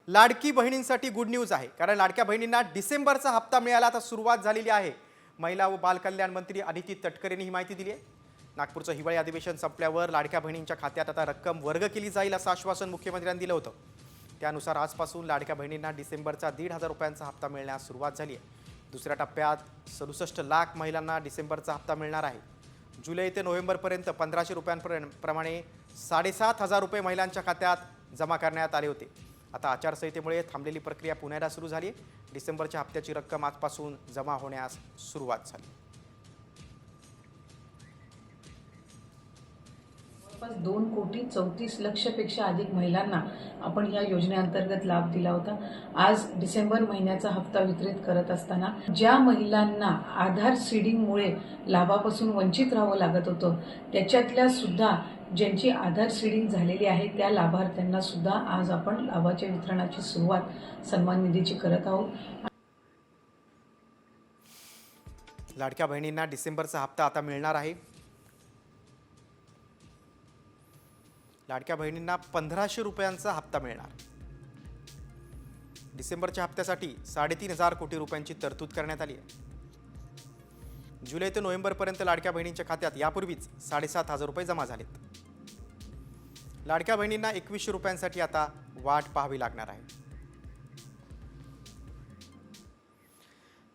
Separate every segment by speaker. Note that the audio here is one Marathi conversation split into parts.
Speaker 1: लाडकी बहिणींसाठी गुड न्यूज आहे, कारण लाडक्या बहिणींना डिसेंबरचा हप्ता मिळाला. आता सुरुवात झालेली आहे. महिला व बालकल्याण मंत्री अदिती तटकरेंनी ही माहिती दिली आहे. नागपूरचं हिवाळी अधिवेशन संपल्यावर लाडक्या बहिणींच्या खात्यात आता रक्कम वर्ग केली जाईल असं आश्वासन मुख्यमंत्र्यांनी दिलं होतं. त्यानुसार आजपासून लाडक्या बहिणींना डिसेंबरचा 1,500 रुपयांचा हप्ता मिळण्यास सुरुवात झाली आहे. दुसऱ्या टप्प्यात 67 लाख महिलांना डिसेंबरचा हप्ता मिळणार आहे. जुलै ते नोव्हेंबरपर्यंत 1,500 रुपयांप्रमाणे 7,500 रुपये महिलांच्या खात्यात जमा करण्यात आले होते. आता आचारसंहितेमुळे थांबलेली प्रक्रिया पुन्हा सुरू झाली आहे. डिसेंबरच्या हप्त्याची रक्कम आजपासून जमा होण्यास सुरुवात झाली.
Speaker 2: जवळपास 2,34,00,000पेक्षा अधिक महिलांना आपण या योजनेअंतर्गत लाभ दिला होता. आज डिसेंबर महिन्याचा हप्ता वितरित करत असताना ज्या महिलांना आधार सीडिंगमुळे लाभापासून वंचित राहावं लागत होतं, त्याच्यातल्या सुद्धा ज्यांची आधार सीडिंग झालेली आहे त्या लाभार्थ्यांना सुद्धा आज आपण लाभाच्या वितरणाची सुरुवात सन्मान निधीची करत आहोत.
Speaker 1: लाडक्या बहिणींना डिसेंबरचा हप्ता आता मिळणार आहे. लाडक्या बहिणींना 1,500 रुपयांचा हप्ता मिळणार. डिसेंबरच्या हप्त्यासाठी 3,500 कोटी रुपयांची तरतूद करण्यात आली आहे. जुलै ते नोव्हेंबरपर्यंत लाडक्या बहिणींच्या खात्यात यापूर्वीच 7,500 रुपये जमा झालेत. लाडक्या बहिणींना 2,100 रुपयांसाठी आता वाट पाहावी लागणार आहे.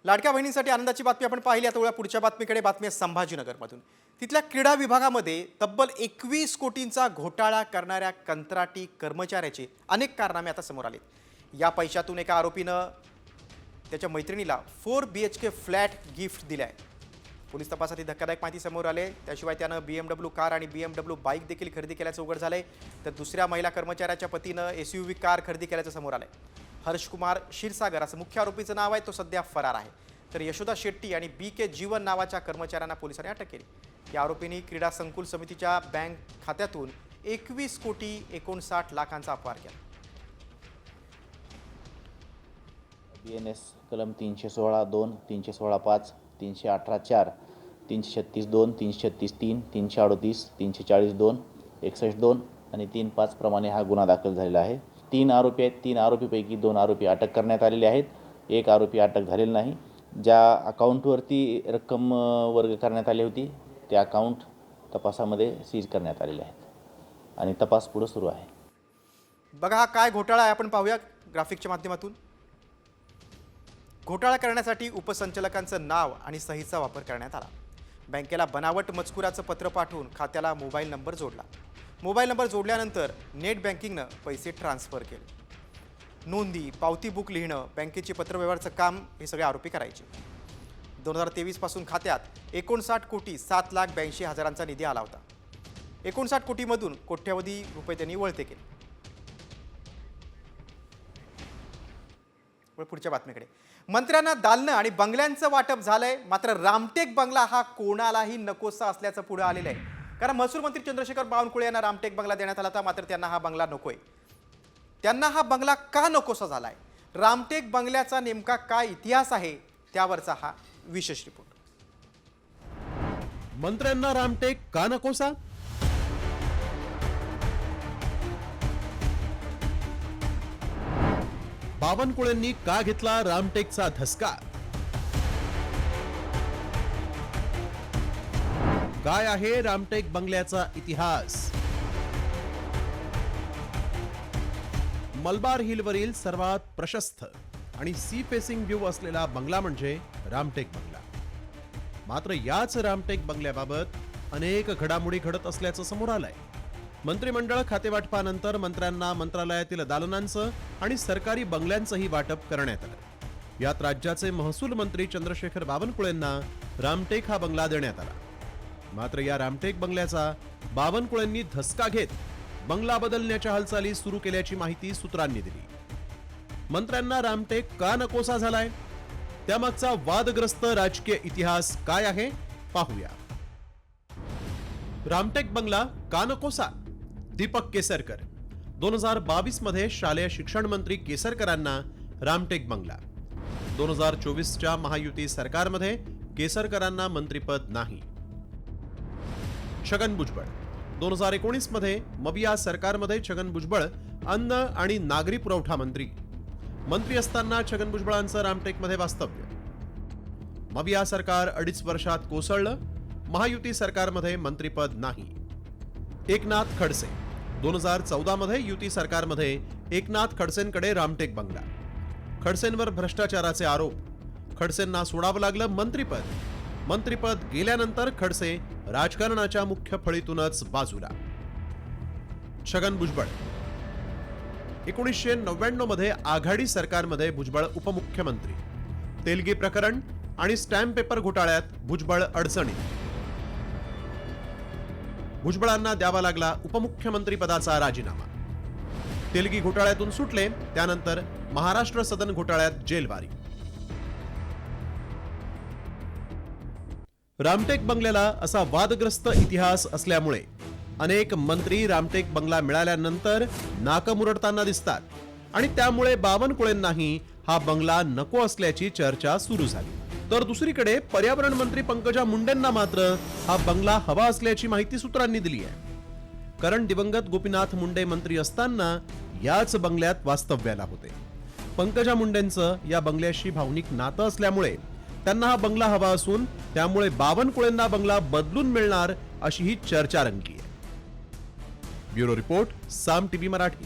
Speaker 1: लाडक्या बहिणींसाठी आनंदाची बातमी आपण पाहिली. आता पुढच्या बातमीकडे. बातमी आहे संभाजीनगरमधून. तिथल्या क्रीडा विभागामध्ये तब्बल 21 कोटींचा घोटाळा करणाऱ्या कंत्राटी कर्मचाऱ्याचे अनेक कारनामे आता समोर आले. या पैशातून एका आरोपीनं त्याच्या मैत्रिणीला 4 BHK फ्लॅट गिफ्ट दिले आहे. पोलीस तपासात ही धक्कादायक माहिती समोर आली. त्याशिवाय त्यानं BMW कार आणि BMW बाईक देखील खरेदी केल्याचं उघड झालंय. तर दुसऱ्या महिला कर्मचाऱ्याच्या पतीनं SUV कार खरेदी केल्याचं समोर आलंय. हर्षकुमार क्षीरसागर असं मुख्य आरोपीचं नाव आहे. तो सध्या फरार आहे. तर यशोदा शेट्टी आणि BK जीवन नावाच्या कर्मचाऱ्यांना पोलिसांनी अटक केली. या आरोपींनी क्रीडा संकुल समितीच्या बँक खात्यातून 21,59,00,000 अपहार केला.
Speaker 3: BNS कलम 316(2), 316(5), 318(4), 336(2), 336(3), 338, 340(2), 61(2) आणि 3(5) प्रमाणे हा गुन्हा दाखल झालेला आहे. 3 आरोपी आहेत. 3 आरोपीपैकी 2 आरोपी अटक करण्यात आलेले आहेत. 1 आरोपी अटक झालेला नाही. ज्या अकाउंटवरती रक्कम वर्ग करण्यात आली होती त्या अकाउंट तपासामध्ये सीज करण्यात आलेले आहेत आणि तपास पुढे सुरू आहे.
Speaker 1: बघा हा काय घोटाळा आहे आपण पाहूया ग्राफिकच्या माध्यमातून. घोटाळा करण्यासाठी उपसंचालकांचं नाव आणि सहीचा वापर करण्यात आला. बँकेला बनावट मजकुराचं पत्र पाठवून खात्याला मोबाईल नंबर जोडला. मोबाईल नंबर जोडल्यानंतर नेट बँकिंगनं पैसे ट्रान्सफर केले. नोंदी, पावती बुक लिहिणं, बँकेचे पत्रव्यवहारचं काम हे सगळे आरोपी करायचे. 2023 पासून खात्यात 59,07,82,000चा निधी आला होता. 59 कोटीमधून कोट्यवधी रुपये त्यांनी वळते केले. पुढच्या बातमीकडे. मंत्र्यांना दालनं आणि बंगल्यांचं वाटप झालंय. मात्र रामटेक बंगला हा कोणालाही नकोसा असल्याचं पुढे आलेलं आहे. कारण महसूल मंत्री चंद्रशेखर बावनकुळे यांना रामटेक बंगला देण्यात आला होता. मात्र त्यांना हा बंगला नकोय. त्यांना हा बंगला का नकोसा झालाय? रामटेक बंगल्याचा नेमका काय इतिहास आहे त्यावरचा हा विशेष रिपोर्ट.
Speaker 4: मंत्र्यांना रामटेक का नकोसा? बावनकुळेंनी का घेतला रामटेकचा धसका? काय आहे रामटेक बंगल्याचा इतिहास? मलबार हिलवरील सर्वात प्रशस्त आणि सी फेसिंग व्ह्यू असलेला बंगला म्हणजे रामटेक बंगला. मात्र याच रामटेक बंगल्याबाबत अनेक घडामोडी घडत असल्याचं समोर आलंय. मंत्रिमंडळ खातेवाटपानंतर मंत्र्यांना मंत्रालयातील दालनांचं आणि सरकारी बंगल्यांचंही वाटप करण्यात आलं. यात राज्याचे महसूल मंत्री चंद्रशेखर बावनकुळेंना रामटेक हा बंगला देण्यात आला. मात्र या रामटेक बंगल्याचा बावनकुळेंनी धसका घेत बंगला बदलण्याच्या हालचाली सुरू केल्याची माहिती सूत्रांनी दिली. मंत्र्यांना रामटेक का नकोसा झालाय? त्यामागचा वादग्रस्त राजकीय इतिहास काय आहे पाहूया. रामटेक बंगला का नकोसा? दीपक केसरकर. 2022 मध्ये शालेय शिक्षण मंत्री केसरकरांना रामटेक बंगला. 2024च्या महायुती सरकारमध्ये केसरकरांना मंत्रिपद नाही. छगन भुजबळ. 2019 मध्ये मबिया सरकारमध्ये छगन भुजबळ अन्न आणि नागरी पुरवठा मंत्री. मंत्री असताना छगन भुजबळांचं रामटेकमध्ये वास्तव्य. मग या सरकार 2.5 वर्षात कोसळलं. महायुती सरकारमध्ये मंत्रिपद नाही. एकनाथ खडसे 2014 मध्ये युती सरकारमध्ये एकनाथ खडसेंकडे रामटेक बंगला. खडसेंवर भ्रष्टाचाराचे आरोप. खडसेंना सोडावं लागलं मंत्रिपद गेल्यानंतर खडसे राजकारणाच्या मुख्य फळीतूनच बाजूला. छगन भुजबळ 1999 मध्ये आघाडी सरकारमध्ये भुजबळ उपमुख्यमंत्री. तेलगी प्रकरण आणि स्टॅम्प पेपर घोटाळ्यात भुजबळ अडचणीत. भुजबळांना द्यावा लागला उपमुख्यमंत्री पदाचा राजीनामा. तेलगी घोटाळ्यातून सुटले, त्यानंतर महाराष्ट्र सदन घोटाळ्यात जेलबारी. रामटेक बंगल्याला असा वादग्रस्त इतिहास असल्यामुळे अनेक मंत्री रामटेक बंगला मिळाल्यानंतर नाकं मुरडताना दिसतात आणि त्यामुळे बावनकुळेंनाही हा बंगला नको असल्याची चर्चा सुरू झाली. तर दुसरीकडे पर्यावरण मंत्री पंकजा मुंडेंना मात्र हा बंगला हवा असल्याची माहिती सूत्रांनी दिली आहे. कारण दिवंगत गोपीनाथ मुंडे मंत्री असताना याच बंगल्यात वास्तव्याला होते. पंकजा मुंडेंचं या बंगल्याशी भावनिक नातं असल्यामुळे त्यांना हा बंगला हवा असून त्यामुळे बावनकुळेंना बंगला बदलून मिळणार अशी ही चर्चा रंगली आहे. ब्युरो रिपोर्ट, साम टीव्ही मराठी.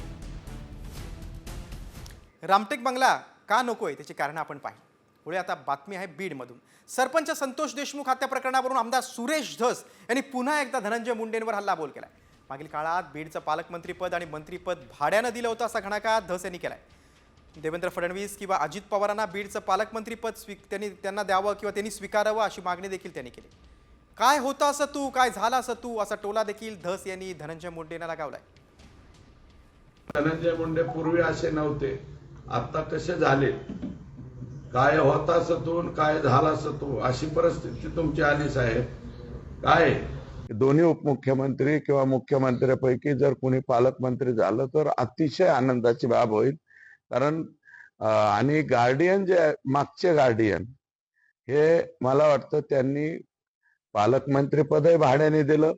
Speaker 1: रामटेक बंगला का नकोय त्याची कारण आपण पाहिली. पुढे आता बातमी आहे बीडमधून. सरपंच संतोष देशमुख हत्या प्रकरणावरून आमदार सुरेश धस यांनी पुन्हा एकदा धनंजय मुंडेंवर हल्लाबोल केलाय. मागील काळात बीडचं पालकमंत्रीपद आणि मंत्रीपद भाड्यानं दिलं होतं असा घणाघात धस यांनी केलाय. देवेंद्र फडणवीस किंवा अजित पवारांना बीडचं पालकमंत्रीपद त्यांना द्यावं किंवा त्यांनी स्वीकारावं अशी मागणी देखील त्यांनी केली. काय होतं असं तू, काय झालं असं तू, असा टोला देखील धस यांनी धनंजय मुंडेंना लगावलाय.
Speaker 5: धनंजय मुंडे पूर्वी असे नव्हते, आता कसे झाले, काय होता असं तू, काय झाला असं तू, अशी परिस्थिती तुमची आली साहेब. काय दोन्ही उपमुख्यमंत्री किंवा मुख्यमंत्र्यांपैकी जर कोणी पालकमंत्री झालं तर अतिशय आनंदाची बाब होईल. कारण आणि गार्डियन जे मागचे गार्डियन हे मला वाटतं त्यांनी पालकमंत्रीपदही भाड्याने दिलं,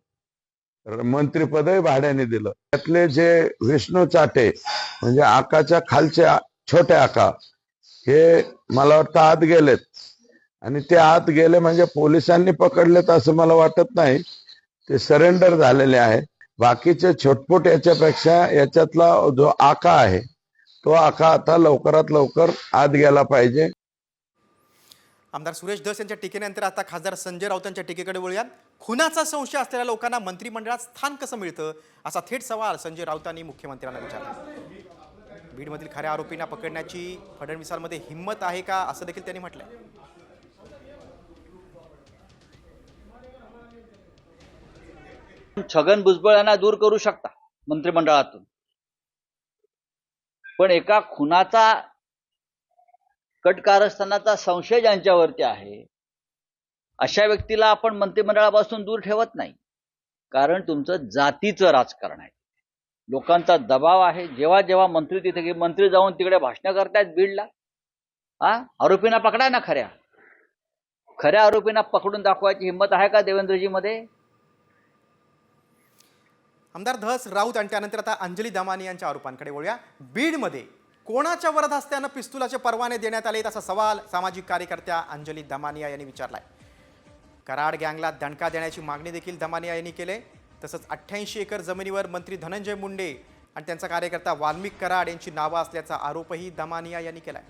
Speaker 5: मंत्रीपदही भाड्याने दिलं. त्यातले जे विष्णू चाटे म्हणजे आकाच्या खालचे छोटे आका हे मला वाटतं आत गेलेत आणि ते आत गेले म्हणजे पोलिसांनी पकडलेत असं मला वाटत नाही. ते सरेंडर झालेले आहे. बाकीचे छोटपोट याच्यापेक्षा याच्यातला जो आका आहे तो आका आता लवकरात लवकर आत गेला पाहिजे.
Speaker 1: आमदार सुरेश धस यांच्या टीकेनंतर आता खासदार संजय राऊतांच्या टीकेकडे वळूयात. खुनाचा संशय असलेल्या लोकांना मंत्रिमंडळात स्थान कसं मिळतं असा थेट सवाल संजय राऊतांनी मुख्यमंत्र्यांना विचारला. बीडमधील खऱ्या आरोपींना पकडण्याची फडणवीसांमध्ये हिंमत आहे का असं देखील त्यांनी म्हटलंय.
Speaker 6: छगन भुजबळ यांना दूर करू शकता मंत्रिमंडळातून, पण एका खुनाचा कटकारस्थानाचा संशय ज्यांच्यावरती आहे अशा व्यक्तीला आपण मंत्रिमंडळापासून दूर ठेवत नाही. कारण तुमचं जातीचं राजकारण आहे, लोकांचा दबाव आहे. जेव्हा जेव्हा मंत्री तिथे मंत्री जाऊन तिकडे भाषणं करतायत बीडला, आरोपींना पकडा ना, खऱ्या आरोपींना पकडून दाखवायची हिंमत आहे का देवेंद्रजी मध्ये?
Speaker 1: आमदार धस, राऊत आणि त्यानंतर आता अंजली दमानी यांच्या आरोपांकडे वळूया. बीडमध्ये कोणाच्या वरदहस्त्यानं पिस्तुलाचे परवाने देण्यात आले असा सवाल सामाजिक कार्यकर्त्या अंजली दमानिया यांनी विचारलाय. कराड गँगला दणका देण्याची मागणी देखील दमानिया यांनी केली. तसंच 88 एकर जमिनीवर मंत्री धनंजय मुंडे आणि त्यांचा कार्यकर्ता वाल्मिक कराड यांची नावं असल्याचा आरोपही दमानिया यांनी केलाय.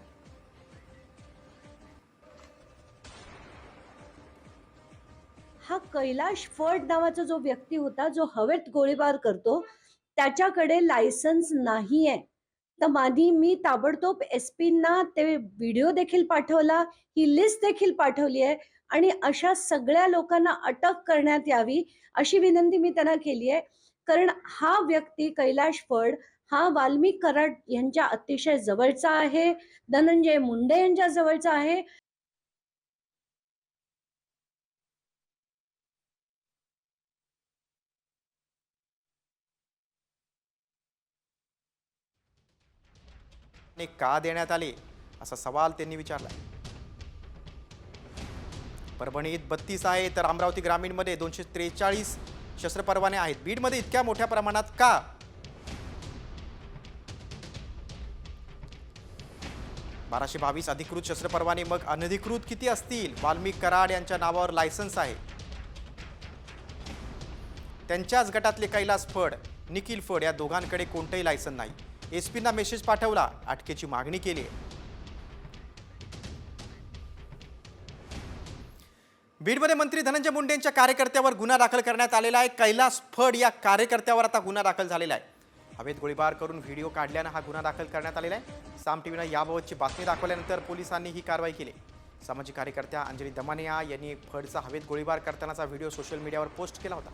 Speaker 7: हा कैलाश फड नावाचा जो व्यक्ती होता जो हवेत गोळीबार करतो त्याच्याकडे लायसन्स नाहीये. तर मी ताबडतोब SP-ना ते व्हिडिओ देखील पाठवला, ही लिस्ट देखील पाठवली आहे आणि अशा सगळ्या लोकांना अटक करण्यात यावी अशी विनंती मी त्यांना केली आहे. कारण हा व्यक्ती कैलाश फड हा वाल्मिक कराड यांच्या अतिशय जवळचा आहे, धनंजय मुंडे यांच्या जवळचा आहे.
Speaker 1: का देण्यात आले असा सवाल त्यांनी विचारला. परभणीत 32 आहे तर अमरावती ग्रामीणमध्ये 243 शस्त्र परवाने आहेत. बीडमध्ये इतक्या मोठ्या प्रमाणात का? 1222 अधिकृत शस्त्र परवाने, मग अनधिकृत किती असतील? वाल्मिक कराड यांच्या नावावर लायसन्स आहे. त्यांच्याच गटातले कैलास फड, निखिल फड या दोघांकडे कोणतंही लायसन नाही. एसपींना मेसेज पाठवला, अटकेची मागणी केली आहे. बीडमध्ये मंत्री धनंजय मुंडेंच्या कार्यकर्त्यावर गुन्हा दाखल करण्यात आलेला आहे. कैलास फड या कार्यकर्त्यावर आता गुन्हा दाखल झालेला आहे. हवेत गोळीबार करून व्हिडिओ काढल्यानं हा गुन्हा दाखल करण्यात आलेला आहे. साम टीव्हीनं याबाबतची बातमी दाखवल्यानंतर पोलिसांनी ही कारवाई केली. सामाजिक कार्यकर्त्या अंजली दमानिया यांनी फडचा हवेत गोळीबार करतानाचा व्हिडिओ सोशल मीडियावर पोस्ट केला होता.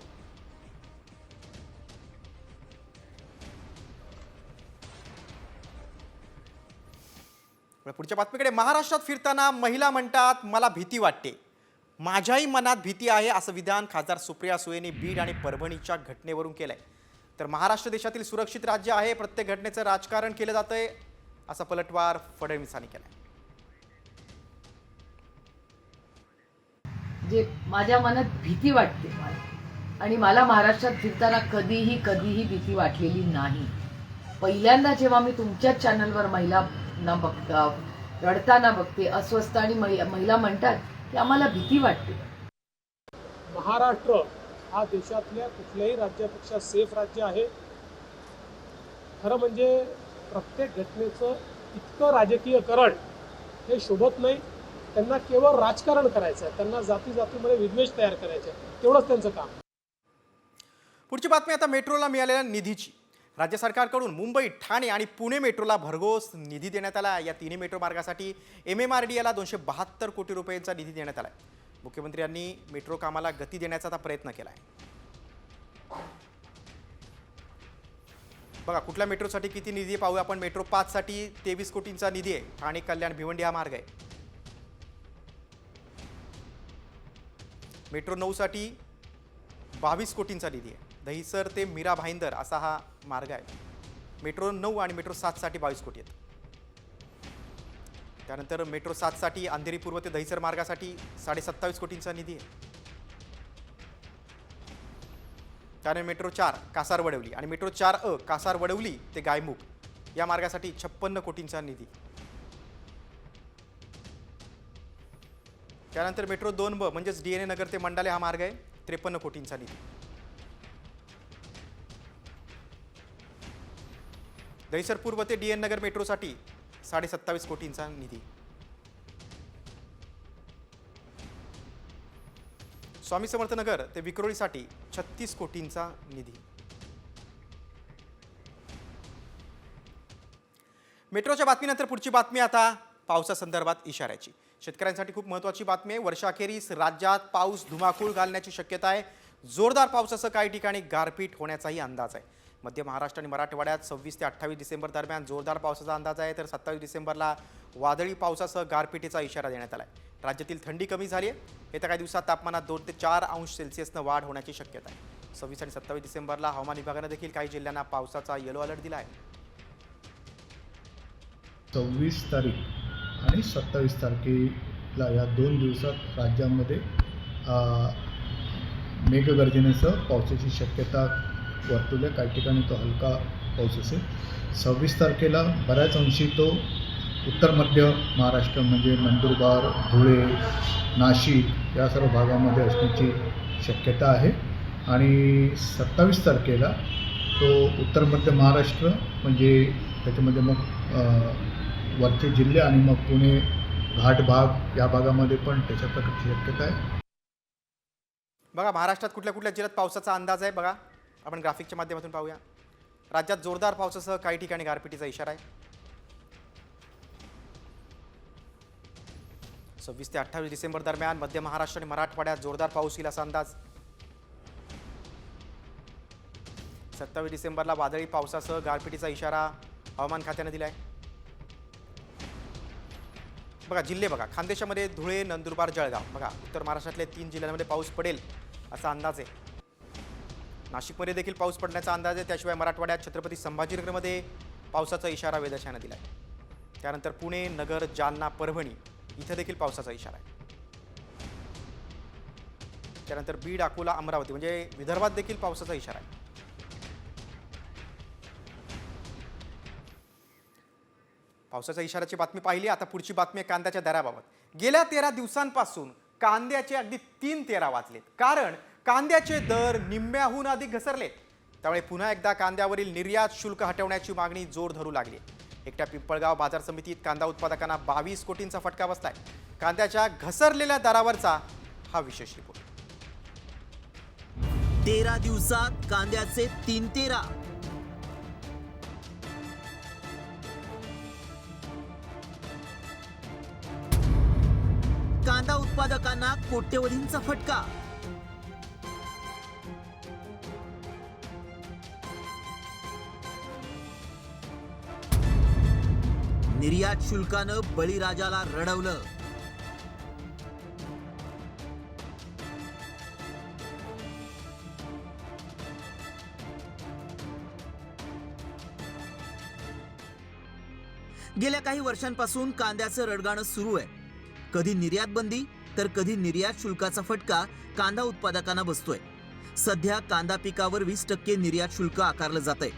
Speaker 1: पुढच्या बातमीकडे. महाराष्ट्रात फिरताना महिला म्हणतात, मला भीती वाटते. माझ्याही मनात भीती आहे, असं विधान खासदार सुप्रिया सुळेंनी बीड आणि परभणीच्या घटनेवरून केलंय. तर महाराष्ट्र देशातील सुरक्षित राज्य आहे, प्रत्येक घटनेचं राजकारण केलं जातंय, असा पलटवार फडणवीसांनी केलाय.
Speaker 8: जे माझ्या मनात भीती वाटते आणि मला महाराष्ट्रात फिरताना कधीही भीती वाटलेली नाही. पहिल्यांदा जेव्हा मी तुमच्याच चॅनलवर महिलांना बघता, रडताना बघते, अस्वस्थ आणि महिला म्हणतात की आम्हाला भीती वाटते.
Speaker 9: महाराष्ट्र हा देशातल्या कुठल्याही राज्यापेक्षा सेफ राज्य आहे. खरं म्हणजे प्रत्येक घटनेचं इतकं राजकीयकरण हे शोभत नाही. त्यांना केवळ राजकारण करायचं आहे, त्यांना जातीमध्ये विद्वेष तयार करायचे आहे, तेवढंच त्यांचं काम.
Speaker 1: पुढची बातमी आता मेट्रोला मिळालेल्या निधीची. राज्य सरकारकडून मुंबई, ठाणे आणि पुणे मेट्रोला भरघोस निधी देण्यात आला. या तिन्ही मेट्रो मार्गासाठी MMRDAला 272 कोटी रुपयांचा निधी देण्यात आला. मुख्यमंत्र्यांनी मेट्रो कामाला गती देण्याचा आता प्रयत्न केला आहे. बघा कुठल्या मेट्रोसाठी किती निधी आहे पाहूया आपण. मेट्रो 5 साठी 23 कोटींचा निधी आहे. ठाणे, कल्याण, भिवंडी हा मार्ग आहे. मेट्रो 9 साठी 22 कोटींचा निधी आहे. दहिसर ते मीरा भाईंदर असा हा मार्ग आहे. मेट्रो 9 आणि मेट्रो 7 साठी 22 कोटी आहेत. त्यानंतर मेट्रो 7 साठी अंधेरी पूर्व ते दहिसर मार्गासाठी 27.5 कोटींचा निधी आहे. त्यानंतर मेट्रो 4 कासार वडवली आणि मेट्रो 4A कासार वडवली ते गायमुख या मार्गासाठी 56 कोटींचा निधी. त्यानंतर मेट्रो 2B म्हणजेच DNA नगर ते मंडाले हा मार्ग आहे, 53 कोटींचा निधी. दहिसर पूर्व ते DN नगर मेट्रोसाठी 27.5 कोटींचा निधी. स्वामी समर्थ नगर ते विक्रोळीसाठी 36 कोटींचा निधी. मेट्रोच्या बातमीनंतर पुढची बातमी आता पावसासंदर्भात इशाऱ्याची. शेतकऱ्यांसाठी खूप महत्त्वाची बातमी आहे. वर्षाखेरीस राज्यात पाऊस धुमाकूळ घालण्याची शक्यता आहे. जोरदार पावसासह काही ठिकाणी गारपीट होण्याचाही अंदाज आहे. मध्य महाराष्ट्र आणि मराठवाड्यात 26 ते 28 डिसेंबर दरम्यान जोरदार पावसाचा अंदाज आहे. तर 27 डिसेंबरला वादळी पावसासह गारपिटीचा इशारा देण्यात आला आहे. राज्यातील थंडी कमी झाली आहे. येत्या काही दिवसात तापमानात 2 ते 4 अंश सेल्सिअसनं वाढ होण्याची शक्यता आहे. 26 आणि 27 डिसेंबरला हवामान विभागानं देखील काही जिल्ह्यांना पावसाचा येलो अलर्ट दिला आहे.
Speaker 10: 26 तारीख आणि 27 तारखेला या 2 दिवसात राज्यामध्ये मेघगर्जनेसह पावसाची शक्यता वर्तवल्या. काही ठिकाणी तो हलका पाऊस असेल. 26 तारखेला बऱ्याच अंशी तो उत्तर मध्य महाराष्ट्र म्हणजे नंदुरबार, धुळे, नाशिक या सर्व भागामध्ये असण्याची शक्यता आहे. आणि 27 तारखेला तो उत्तर मध्य महाराष्ट्र म्हणजे त्याच्यामध्ये मग वरचे जिल्हे आणि मग पुणे घाट भाग या भागामध्ये पण त्याच्या प्रकारची शक्यता आहे.
Speaker 1: बघा महाराष्ट्रात कुठल्या कुठल्या जिल्ह्यात पावसाचा अंदाज आहे बघा. आपण ग्राफिकच्या माध्यमातून पाहूया. राज्यात जोरदार पावसासह काही ठिकाणी गारपिटीचा इशारा आहे. 26 ते 28 डिसेंबर दरम्यान मध्य महाराष्ट्र आणि मराठवाड्यात जोरदार पाऊस येईल असा अंदाज. 27 डिसेंबरला वादळी पावसासह गारपिटीचा इशारा हवामान खात्याने दिला आहे. बघा जिल्हे बघा. खानदेशामध्ये धुळे, नंदुरबार, जळगाव. बघा उत्तर महाराष्ट्रातल्या 3 जिल्ह्यांमध्ये पाऊस पडेल असा अंदाज आहे. नाशिकमध्ये देखील पाऊस पडण्याचा अंदाज आहे. त्याशिवाय मराठवाड्यात छत्रपती संभाजीनगरमध्ये पावसाचा इशारा वेधशाळेनं दिला आहे. त्यानंतर पुणे, नगर, जालना, परभणी इथं देखील पावसाचा इशारा आहे. त्यानंतर बीड, अकोला, अमरावती म्हणजे विदर्भात देखील पावसाचा इशारा आहे. पावसाच्या इशाऱ्याची बातमी पाहिली. आता पुढची बातमी आहे कांद्याच्या दराबाबत. गेल्या 13 दिवसांपासून कांद्याचे अगदी 3-13 वाजलेत, कारण कांद्याचे दर निम्म्याहून अधिक घसरलेत. त्यामुळे पुन्हा एकदा कांद्यावरील निर्यात शुल्क हटवण्याची मागणी जोर धरू लागली. एकट्या पिंपळगाव बाजार समितीत कांदा उत्पादकांना 22 कोटींचा फटका बसलाय. कांद्याच्या घसरलेल्या दरावरचा हा विशेष रिपोर्ट.
Speaker 11: 13 दिवसात कांद्याचे 3-13. कांदा उत्पादकांना कोट्यवधींचा फटका. निर्यात शुल्कानं बळीराजाला रडवलं. गेल्या काही वर्षांपासून कांद्याचं रडगाणं सुरू आहे. कधी निर्यात बंदी तर कधी निर्यात शुल्काचा फटका कांदा उत्पादकांना बसतोय. सध्या कांदा पिकावर 20% निर्यात शुल्क आकारलं जातंय.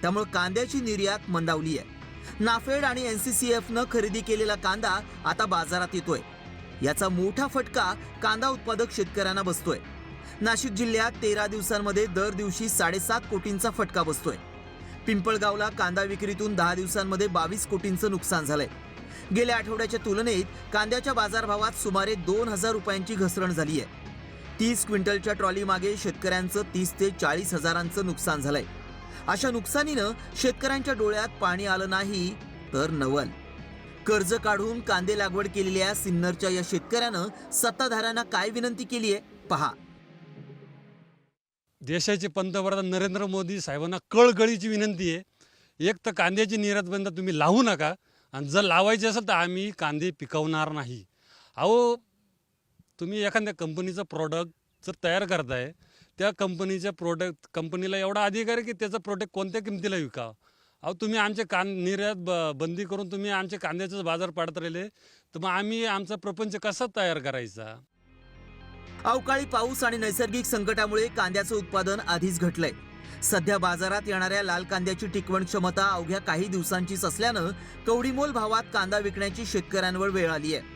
Speaker 11: त्यामुळे कांद्याची निर्यात मंदावली आहे. नाफेड आणि NCCF खरेदी केलेला कांदा आता बाजारात येतोय. याचा मोठा फटका कांदा उत्पादक शेतकऱ्यांना बसतोय. नाशिक जिल्ह्यात 13 दिवसांमध्ये दर दिवशी 7.5 कोटींचा फटका बसतोय. पिंपळगावला कांदा विक्रीतून 10 दिवसांमध्ये 22 कोटींचं नुकसान झालंय. गेल्या आठवड्याच्या तुलनेत कांद्याच्या बाजारभावात सुमारे 2,000 रुपयांची घसरण झाली आहे. 30 क्विंटलच्या ट्रॉली मागे शेतकऱ्यांचं 30 ते 40 हजारांचं नुकसान झालंय. अशा नुकसानीनं शेतकऱ्यांच्या डोळ्यात पाणी आलं नाही तर नवल. कर्ज काढून कांदे लागवड केलेल्या सिन्नरच्या या शेतकऱ्यानं सत्ताधाऱ्यांना काय विनंती केली आहे पहा.
Speaker 12: देशाचे पंतप्रधान नरेंद्र मोदी साहेबांना कळकळीची विनंती आहे. एक तर कांद्याची निर्यात बंद तुम्ही लावू नका, आणि जर लावायची असेल तर आम्ही कांदे पिकवणार नाही. अहो, तुम्ही एखाद्या कंपनीचं प्रोडक्ट जर तयार करताय, त्या कंपनीला एवढा अधिकार आहे की त्याचं प्रोडक्ट कोणत्या किमतीला विकावं. अहो, तुम्ही आमचे निर्यात बंदी करून तुम्ही आमचे कांद्याचे बाजार पाडत राहिले, तर मग आम्ही आमचा प्रपंच कसा तयार करायचा.
Speaker 11: अवकाळी पाऊस आणि नैसर्गिक संकटामुळे कांद्याचं उत्पादन आधीच घटलंय. सध्या बाजारात येणाऱ्या लाल कांद्याची टिकवण क्षमता अवघ्या काही दिवसांचीच असल्यानं कवडीमोल भावात कांदा विकण्याची शेतकऱ्यांवर वेळ आली आहे.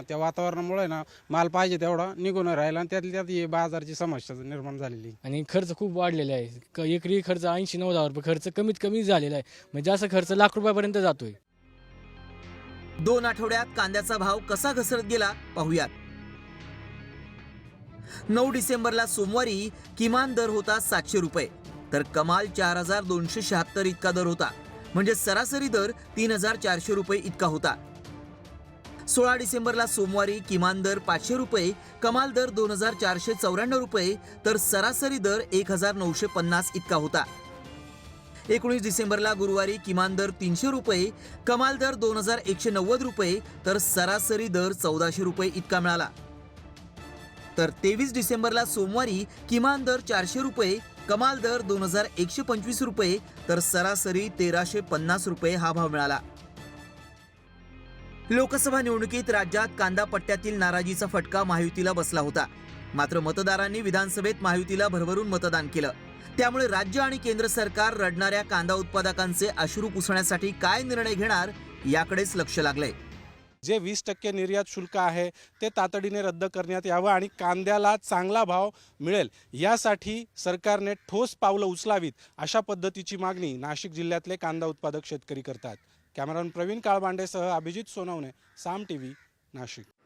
Speaker 13: त्या वातावरणामुळे ना माल पाहिजे तेवढा निघून राहिला, आणि त्यात ही बाजाराची समस्या निर्माण झालेली.
Speaker 14: आणि खर्च खूप वाढलेला आहे. एकरी खर्च 80-90 रुपये खर्च कमीत कमी झालेला आहे. म्हणजे जास्त खर्च लाख रुपयापर्यंत जातोय.
Speaker 11: 2 आठवड्यात कांद्याचा भाव कसा घसरत गेला पाहूयात. 9 डिसेंबरला सोमवारी किमान दर होता 700 रुपये, तर कमाल 4,276 इतका दर होता. म्हणजे सरासरी दर 3,400 रुपये इतका होता. 16 डिसेंबरला सोमवारी किमान दर 500 रुपये, कमाल दर 2,494 रुपये, तर सरासरी दर 1,950 इतका होता. 19 डिसेंबरला गुरुवारी किमान दर 300 रुपये, कमाल दर 2,190 रुपये, तर सरासरी दर 1,400 रुपये इतका मिळाला. तर 23 डिसेंबरला सोमवारी किमान दर 400 रुपये, कमाल दर 2,125 रुपये, तर सरासरी 1,350 रुपये हा भाव मिळाला. लोकसभा निवडणुकीत राज्यात कांदा पट्ट्यातील नाराजीचा फटका महायुतीला बसला होता. मात्र मतदारांनी विधानसभेत महायुतीला भरभरून मतदान केलं. त्यामुळे राज्य आणि केंद्र सरकार रडणाऱ्या कांदा उत्पादकांचे अश्रू पुसण्यासाठी काय निर्णय घेणार याकडेच लक्ष लागलंय.
Speaker 13: जे 20% निर्यात शुल्क आहे ते तातडीने रद्द करण्यात यावं आणि कांद्याला चांगला भाव मिळेल यासाठी सरकारने ठोस पावलं उचलावीत, अशा पद्धतीची मागणी नाशिक जिल्ह्यातले कांदा उत्पादक शेतकरी करतात. कॅमेरामॅन प्रवीण काळबांडेसह अभिजित सोनवणे, साम TV, नाशिक.